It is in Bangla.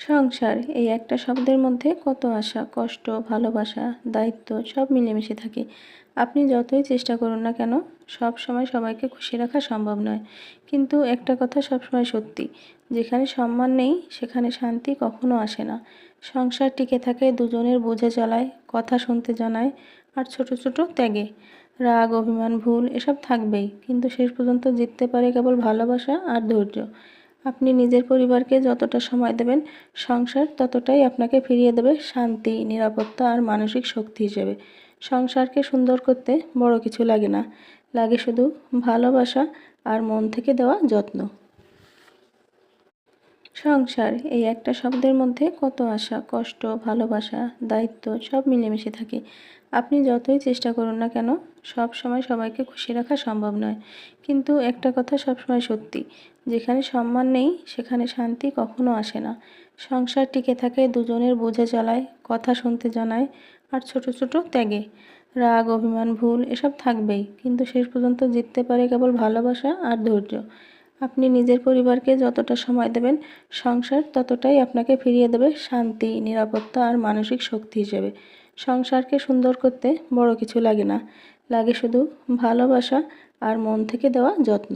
সংসার এই একটা শব্দের মধ্যে কত আশা, কষ্ট, ভালোবাসা, দায়িত্ব সব মিলেমিশে থাকে। আপনি যতই চেষ্টা করুন না কেন, সব সময় সবাইকে খুশি রাখা সম্ভব নয়। কিন্তু একটা কথা সবসময় সত্যি, যেখানে সম্মান নেই সেখানে শান্তি কখনো আসে না। সংসার টিকে থাকে দুজনের বুঝে চলায়, কথা শুনতে জানায়, আর ছোট ছোট ত্যাগে। রাগ, অভিমান, ভুল এসব থাকবেই, কিন্তু শেষ পর্যন্ত জিততে পারে কেবল ভালোবাসা আর ধৈর্য। আপনি নিজের পরিবারকে যতটা সময় দেবেন, সংসার ততটাই আপনাকে ফিরিয়ে দেবে শান্তি, নিরাপত্তা আর মানসিক শক্তি হিসেবে। সংসারকে সুন্দর করতে বড় কিছু লাগে না, লাগে শুধু ভালোবাসা আর মন থেকে দেওয়া যত্ন। সংসার এই একটা শব্দের মধ্যে কত আশা, কষ্ট, ভালোবাসা, দায়িত্ব সব মিলেমিশে থাকে। আপনি যতই চেষ্টা করুন না কেন, সব সময় সবাইকে খুশি রাখা সম্ভব নয়। কিন্তু একটা কথা সবসময় সত্যি, যেখানে সম্মান নেই সেখানে শান্তি কখনো আসে না। সংসার টিকে থাকে দুজনের বুঝে চলায়, কথা শুনতে জানায়, আর ছোট ছোট ত্যাগে। রাগ, অভিমান, ভুল এসব থাকবেই, কিন্তু শেষ পর্যন্ত জিততে পারে কেবল ভালোবাসা আর ধৈর্য। আপনি নিজের পরিবারকে যতটা সময় দেবেন, সংসার ততটাই আপনাকে ফিরিয়ে দেবে শান্তি, নিরাপত্তা আর মানসিক শক্তি হিসেবে। সংসারকে সুন্দর করতে বড় কিছু লাগে না, লাগে শুধু ভালোবাসা আর মন থেকে দেওয়া যত্ন।